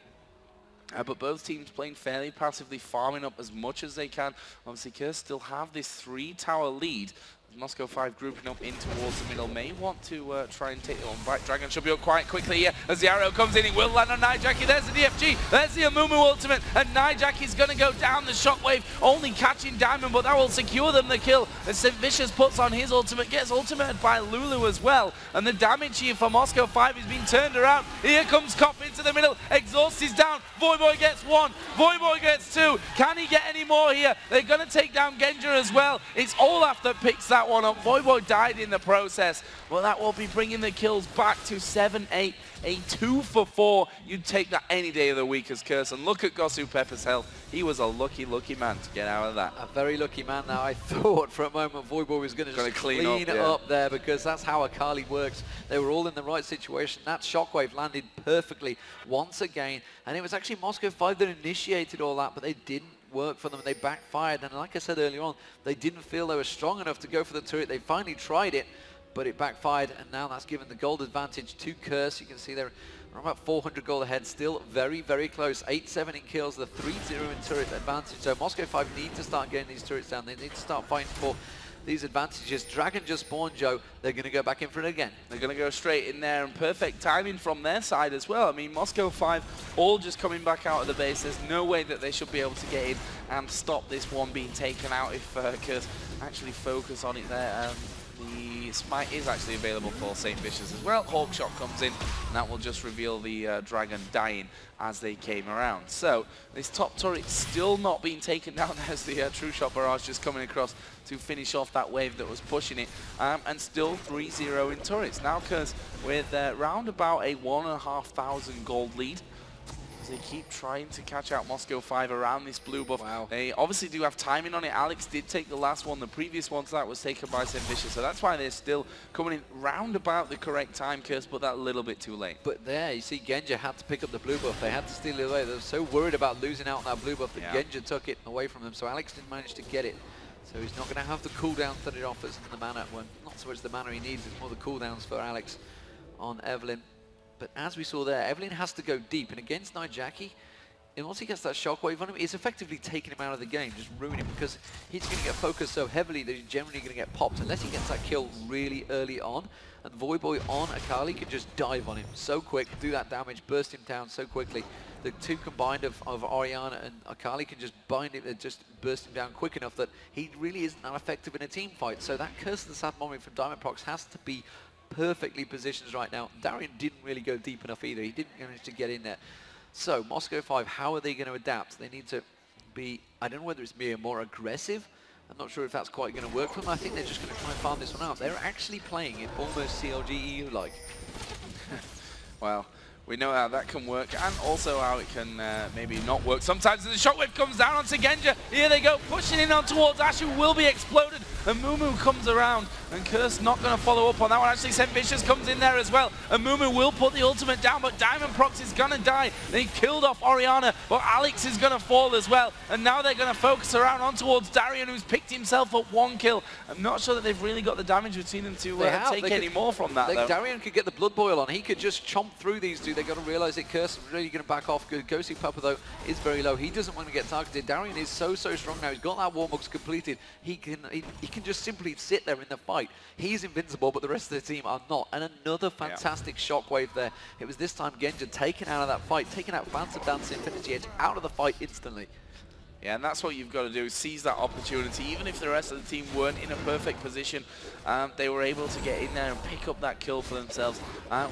Speaker 2: But both teams playing fairly passively, farming up as much as they can. Obviously, Curse still have this 3-tower lead. Moscow 5 grouping up in towards the middle, may want to try and take it on back. Dragon should be up quite quickly here as the arrow comes in. It will land on Nijaki. There's the DFG. There's the Amumu ultimate. And Nijaki's going to go down the shockwave, only catching Diamond, but that will secure them the kill. As St. Vicious puts on his ultimate, gets ultimated by Lulu as well. And the damage here for Moscow 5 is being turned around. Here comes Cop into the middle. Exhaust is down. Voyboy gets 1. Voyboy gets 2. Can he get any more here? They're going to take down Genja as well. It's Olaf that picks that one up. Voyboy died in the process. Well, that will be bringing the kills back to 7-8. A 2 for 4. You'd take that any day of the week as Curse. And look at Gosu Pepper's health. He was a lucky, lucky man to get out of that.
Speaker 1: A very lucky man. Now, I thought for a moment Voyboy was going to just clean up there, because that's how Akali works. They were all in the right situation. That shockwave landed perfectly once again. And it was actually Moscow 5 that initiated all that, but they didn't work for them, and they backfired. And like I said earlier on, they didn't feel they were strong enough to go for the turret. They finally tried it, but it backfired, and now that's given the gold advantage to Curse. You can see they're about 400 gold ahead, still very, very close. 8-7 in kills, the 3-0 in turret advantage. So Moscow 5 need to start getting these turrets down. They need to start fighting for these advantages. Dragon just spawned, Joe. They're going to go back in for it again.
Speaker 2: They're going to go straight in there, and perfect timing from their side as well. I mean, Moscow 5 all just coming back out of the base. There's no way that they should be able to get in and stop this one being taken out if Curse actually focus on it there. The Smite is actually available for St. Vicious as well. Hawkshot comes in, and that will just reveal the Dragon dying as they came around. So this top turret still not being taken down as the True Shot Barrage just coming across to finish off that wave that was pushing it. And still 3-0 in turrets. Now Curse with round about a 1,500 gold lead. They keep trying to catch out Moscow 5 around this blue buff.
Speaker 1: Wow.
Speaker 2: They obviously do have timing on it. Alex did take the last one. The previous one to that was taken by St. Vicious. So that's why they're still coming in round about the correct time, Curse, but that little bit too late.
Speaker 1: But there, you see Genja had to pick up the blue buff. They had to steal it away. They were so worried about losing out on that blue buff that Genja took it away from them. So Alex didn't manage to get it. So he's not going to have the cooldowns that it offers in the mana. Well, not so much the mana he needs, it's more the cooldowns for Alex on Evelynn. But as we saw there, Evelynn has to go deep. And against Nijaki, and once he gets that shockwave on him, it's effectively taking him out of the game, just ruining him, because he's going to get focused so heavily that he's generally going to get popped unless he gets that kill really early on. And Voyboy on Akali can just dive on him so quick, do that damage, burst him down so quickly. The two combined of Orianna and Akali can just bind him, just burst him down quick enough that he really isn't that effective in a team fight. So that Curse of the Sad Memory from Diamondprox has to be perfectly positioned right now. Darian didn't really go deep enough either. He didn't manage to get in there. So Moscow 5, how are they going to adapt? They need to be, I don't know whether it's being more aggressive. I'm not sure if that's quite going to work for them. I think they're just going to try and farm this one out. They're actually playing it almost CLG EU-like.
Speaker 2: Well, we know how that can work, and also how it can maybe not work. Sometimes the shockwave comes down onto Genja. Here they go, pushing in on towards Ash, who will be exploded And Mumu comes around, and Curse not going to follow up on that one. Actually, St. Vicious comes in there as well, and Mumu will put the ultimate down, but Diamond Prox is going to die. They killed off Orianna, but Alex is going to fall as well. And now they're going to focus around on towards Darian, who's picked himself up 1 kill. I'm not sure that they've really got the damage between them to take any more from that, though.
Speaker 1: Darian could get the blood boil on. He could just chomp through these two. They've got to realize that Curse is really going to back off. Ghosty Papa, though, is very low. He doesn't want to get targeted. Darian is so strong now. He's got that Warmugs completed. He can just simply sit there in the fight. He's invincible, but the rest of the team are not. And another fantastic shockwave there. It was this time Genja taken out of that fight, taking out Phantom Dance Infinity Edge out of the fight instantly.
Speaker 2: Yeah, and that's what you've got to do, seize that opportunity. Even if the rest of the team weren't in a perfect position, they were able to get in there and pick up that kill for themselves.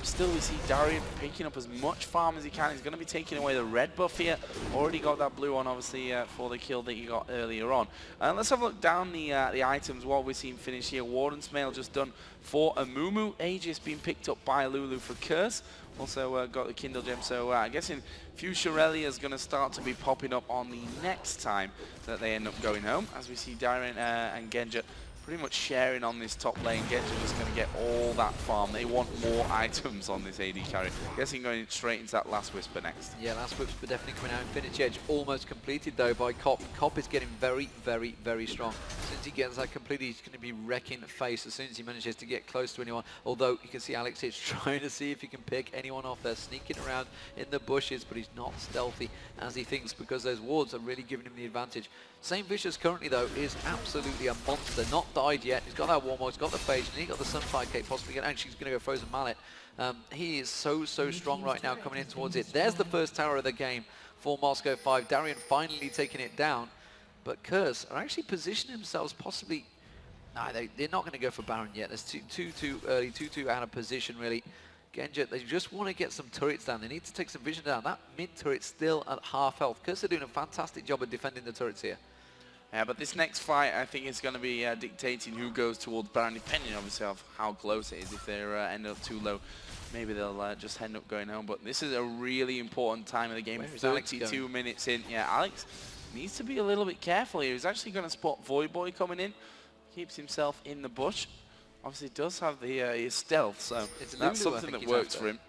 Speaker 2: Still, we see Darian picking up as much farm as he can. He's going to be taking away the red buff here. Already got that blue on, obviously, for the kill that he got earlier on. Let's have a look down the items while we're seeing finish here. Warden's Mail just done for Amumu. Aegis being picked up by Lulu for Curse. Also got the Kindle Gem, so I'm guessing Fuchsia Relia is going to start to be popping up on the next time that they end up going home, as we see Darian and Genja pretty much sharing on this top lane. Genja just going to get all that farm. They want more items on this AD carry. Guessing going straight into that Last Whisper next. Yeah, Last
Speaker 1: Whisper definitely coming out. Infinity Edge almost completed though by Cop. Cop is getting very strong. As soon as he gets that completed, he's going to be wrecking face as soon as he manages to get close to anyone. Although you can see Alex is trying to see if he can pick anyone off there, sneaking around in the bushes, but he's not stealthy as he thinks because those wards are really giving him the advantage. St. Vicious currently though is absolutely a monster. Not died yet. He's got that Warmog, he's got the Phage, and he's got the Sunfire Cape possibly. Actually, he's going to go Frozen Mallet. He is so strong right now coming in towards it. There's the first tower of the game for Moscow 5. Darian finally taking it down. But Curse are actually positioning themselves possibly... No, they're not going to go for Baron yet. That's too early, too out of position really. Genja, they just want to get some turrets down. They need to take some vision down. That mid turret's still at half health. Curse are doing a fantastic job of defending the turrets here.
Speaker 2: Yeah, but this next fight, I think, is going to be dictating who goes towards Baron, depending, obviously, of how close it is. If they end up too low, maybe they'll just end up going home. But this is a really important time of the game. 32 minutes in. Yeah, Alex needs to be a little bit careful here. He's actually going to spot Void Boy coming in. Keeps himself in the bush. Obviously, does have the his stealth, so that's something that works for him.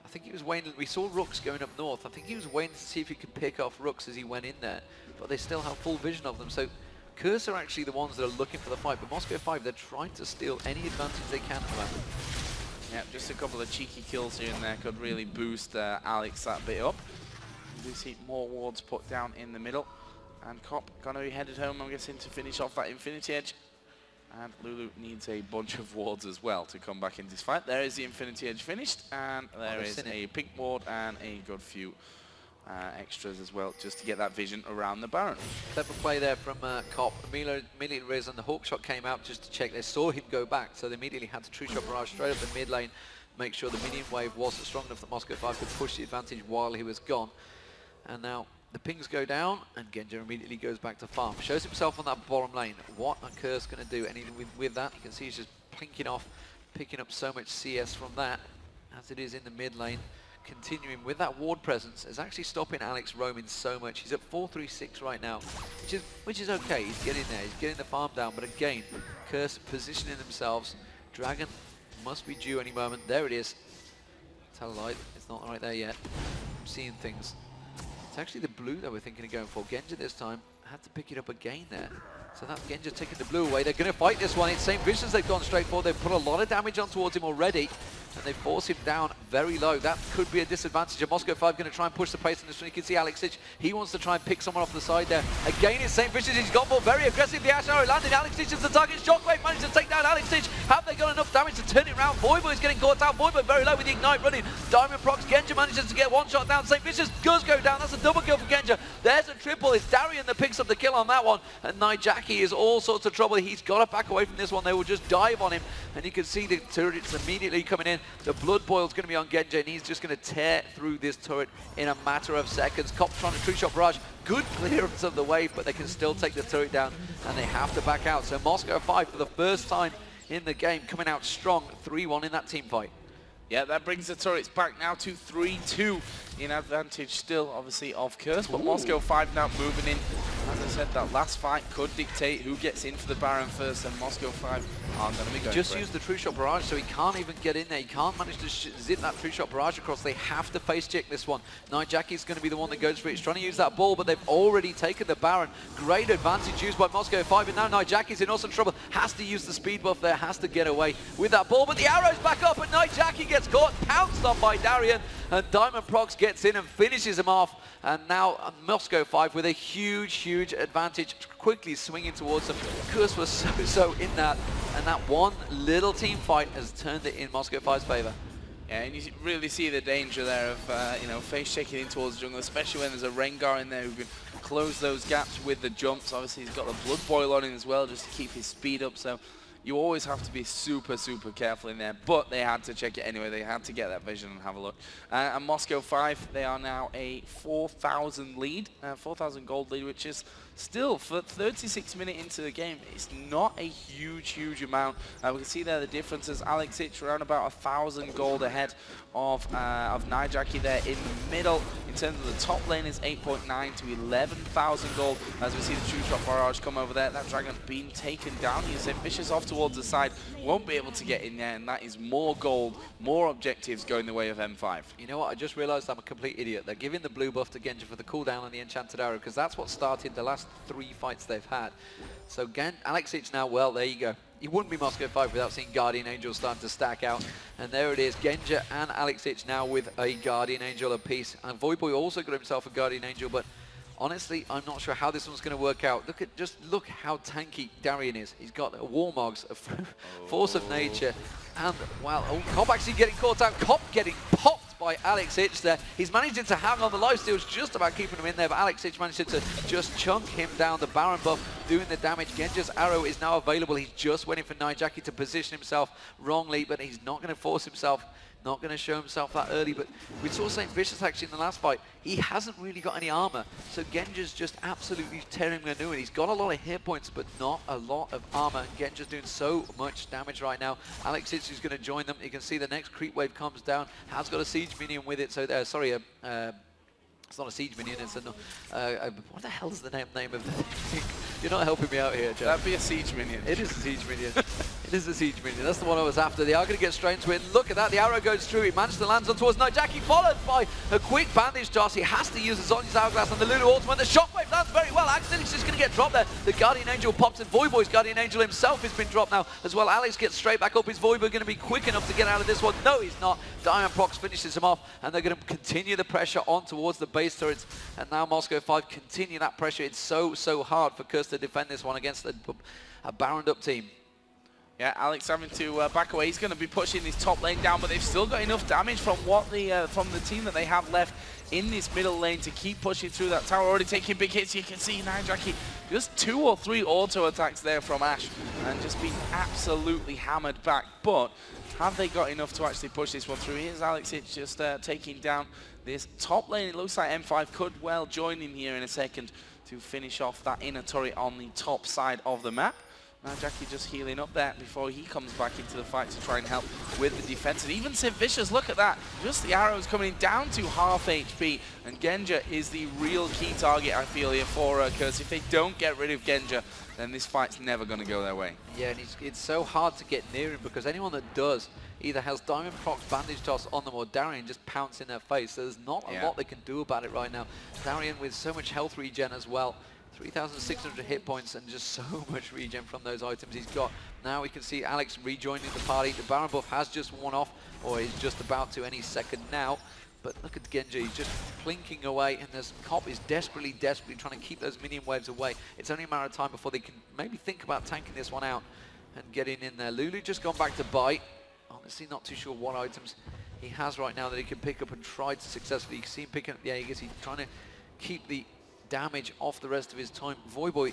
Speaker 1: I think he was waiting. We saw Rooks going up north. I think he was waiting to see if he could pick off Rooks as he went in there. But they still have full vision of them. So Curse are actually the ones that are looking for the fight. But Moscow 5, they're trying to steal any advantage they can from them.
Speaker 2: Yeah, just a couple of cheeky kills here and there could really boost Alex that bit up. We do see more wards put down in the middle. And Cop gonna be headed home, I'm guessing, to finish off that Infinity Edge. And Lulu needs a bunch of wards as well to come back into this fight. There is the Infinity Edge finished, and there is a pink ward and a good few extras as well, just to get that vision around the Baron.
Speaker 1: Clever play there from Cop. Immediately Riz and the Hawkshot came out just to check. They saw him go back, so they immediately had to True Shot Barrage straight up the mid lane, make sure the minion wave wasn't strong enough that Moscow 5 could push the advantage while he was gone. And now the pings go down, and Genja immediately goes back to farm. Shows himself on that bottom lane. What are Curse going to do? And with that, you can see he's just plinking off, picking up so much CS from that, as it is in the mid lane. Continuing with that ward presence is actually stopping Alex roaming so much. He's at 436 right now, which is okay. He's getting there. He's getting the farm down. But again, Curse positioning themselves. Dragon must be due any moment. There it is. Tell a light. It's not right there yet. I'm seeing things. It's actually the blue that we're thinking of going for. Genja this time had to pick it up again there. So that's Genja taking the blue away. They're going to fight this one. It's St. Vicious they've gone straight for. They've put a lot of damage on towards him already, and they force him down very low. That could be a disadvantage. And Moscow 5 going to try and push the pace in this one. You can see Alex Stitch. He wants to try and pick someone off the side there. Again, it's St. Vicious. He's got more very aggressive. The Ash Arrow landed. Alex Stitch is the target. Shockwave managed to take down Alex Stitch. Have they got enough damage to turn it around? Voidboy is getting caught out. Voidboy very low with the Ignite running. Diamond Prox. Genja manages to get one shot down. St. Vicious does go down. That's a double kill for Genja. There's a triple. It's Darian that picks up the kill on that one. And Nijaki is all sorts of trouble. He's got to back away from this one. They will just dive on him. And you can see the turrets immediately coming in. The Blood Boil's going to be on Genja, and he's just going to tear through this turret in a matter of seconds. Cop trying to True Shot Barrage. Good clearance of the wave, but they can still take the turret down, and they have to back out. So Moscow 5, for the first time in the game, coming out strong, 3-1 in that team fight.
Speaker 2: Yeah, that brings the turrets back now to 3-2 in advantage still, obviously, of Curse. But Moscow 5 now moving in. As I said, that last fight could dictate who gets in for the Baron first, and Moscow 5 are going to be going
Speaker 1: just use the True Shot Barrage, so he can't even get in there. He can't manage to zip that True Shot Barrage across. They have to face check this one. Nightjackie's going to be the one that goes for it. He's trying to use that ball, but they've already taken the Baron. Great advantage used by Moscow 5, and now Nightjackie's in awesome trouble. Has to use the speed buff there, has to get away with that ball, but the arrow's back up, and Nightjackie gets caught, pounced on by Darien, and Diamondprox gets in and finishes him off. And now Moscow 5 with a huge advantage, quickly swinging towards them. Curse was so in that, and that one little team fight has turned it in Moscow 5's favor.
Speaker 2: Yeah, and you really see the danger there of, you know, face checking in towards the jungle, especially when there's a Rengar in there who can close those gaps with the jumps. Obviously, he's got the Blood Boil on him as well, just to keep his speed up. So you always have to be super careful in there, but they had to check it anyway. They had to get that vision and have a look. And Moscow 5, they are now a 4,000 lead, 4,000 gold lead, which is still, for 36 minutes into the game, it's not a huge amount. We can see there the differences. Alex Ich around about 1,000 gold ahead of Nightjackie there in the middle. In terms of the top lane is 8.9 to 11,000 gold. As we see the True Shot Barrage come over there, that dragon being taken down. You said Vicious off towards the side, won't be able to get in there, and that is more gold, more objectives going the way of M5.
Speaker 1: You know what, I just realized I'm a complete idiot. They're giving the blue buff to Genji for the cooldown on the Enchanted Arrow, because that's what started the last 3 fights they've had. So Alex Ich now, well, there you go. You wouldn't be Moscow 5 without seeing Guardian Angel starting to stack out. And there it is, Genji and Alex Ich now with a Guardian Angel apiece. And Voyboy also got himself a Guardian Angel, but honestly, I'm not sure how this one's going to work out. Look how tanky Darien is. He's got a Warmogs, a Force of Nature, and, well, Cop getting caught out. Cop getting popped by Alex Ich there. He's managed to hang on. The lifesteal's just about keeping him in there, but Alex Ich managed to just chunk him down. The Baron buff doing the damage. Genji's arrow is now available. He's just waiting for Nightjackie to position himself wrongly, but he's not going to force himself, not going to show himself that early. But we saw St. Vicious actually in the last fight. He hasn't really got any armor, so Genji's just absolutely tearing him a new one. He's got a lot of hit points, but not a lot of armor. And Genji's doing so much damage right now. Alex Ich is going to join them. You can see the next creep wave comes down. Has got a siege minion with it. So sorry, it's not a siege minion. It's a what the hell is the name of the thing? You're not helping me out here, Joe.
Speaker 2: That'd be a siege minion.
Speaker 1: It is a siege minion. It is a siege minion. That's the one I was after. They are going to get straight into it. Look at that. The arrow goes through. He managed to land on towards Nightjackie, followed by a quick bandage toss. He has to use the Zhonya's Hourglass on the Lulu ultimate. The shockwave lands very well. Axelix is going to get dropped there. The Guardian Angel pops, and Voyboy's Guardian Angel himself has been dropped now as well. Alex gets straight back up. Is Voyboy going to be quick enough to get out of this one? No, he's not. Diamondprox finishes him off, and they're going to continue the pressure on towards the base turrets. And now Moscow 5 continue that pressure. It's so hard for Curse to defend this one against a Baroned up team.
Speaker 2: Yeah, Alex having to back away. He's going to be pushing this top lane down, but they've still got enough damage from what from the team that they have left in this middle lane to keep pushing through that tower. Already taking big hits. You can see Nightjackie just 2 or 3 auto attacks there from Ash, and just being absolutely hammered back. But have they got enough to actually push this one through? Here's Alex It's just taking down this top lane. It looks like M5 could well join him here in a second to finish off that inner turret on the top side of the map. Nightjackie just healing up there before he comes back into the fight to try and help with the defense. And even St. Vicious, look at that. Just the arrows coming down to half HP. And Genji is the real key target, I feel, here for Curse. If they don't get rid of Genji, then this fight's never going to go their way.
Speaker 1: Yeah, and it's so hard to get near him, because anyone that does either has Diamondprox bandage toss on them, or Darien just pounce in their face. So there's not a lot they can do about it right now. Darien with so much health regen as well. 3,600 hit points and just so much regen from those items he's got. Now we can see Alex rejoining the party. The Baron buff has just worn off, or is just about to any second now. But look at Genji, he's just plinking away, and this Cop is desperately trying to keep those minion waves away. It's only a matter of time before they can maybe think about tanking this one out and getting in there. Lulu just gone back to bite. Honestly, not too sure what items he has right now that he can pick up and try to successfully. You can see him picking up the Aegis. He's trying to keep the damage off the rest of his time. Voyboy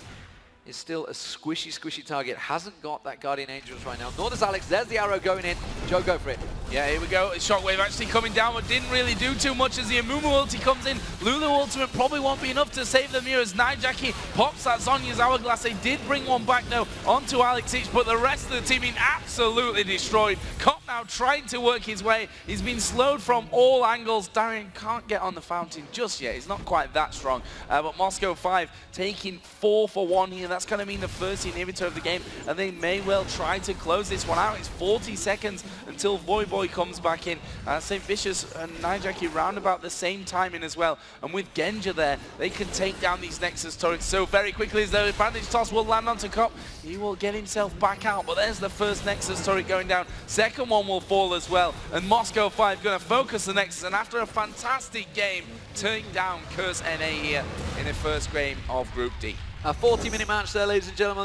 Speaker 1: is still a squishy target. Hasn't got that Guardian Angels right now. Nor does Alex. There's the arrow going in. Joe, go for it.
Speaker 2: Yeah, here we go. Shockwave actually coming down, but didn't really do too much as the Amumu ulti comes in. Lulu ultimate probably won't be enough to save them here as Nightjackie pops that Zhonya's Hourglass. They did bring one back though onto Alex Ich, but the rest of the team being absolutely destroyed. Cop now trying to work his way. He's been slowed from all angles. Darien can't get on the fountain just yet. He's not quite that strong. But Moscow 5 taking 4 for 1 here. That's going to mean the first inhibitor of the game. And they may well try to close this one out. It's 40 seconds until Voyboy comes back in. St. Vicious and Nijaki round about the same timing as well. And with Genja there, they can take down these Nexus turrets so very quickly as the advantage toss will land onto Cop. He will get himself back out, but there's the first Nexus turret going down. Second one will fall as well. And Moscow 5 going to focus the Nexus. And after a fantastic game, turning down Curse NA here in the first game of Group D.
Speaker 1: A 40-minute match there, ladies and gentlemen.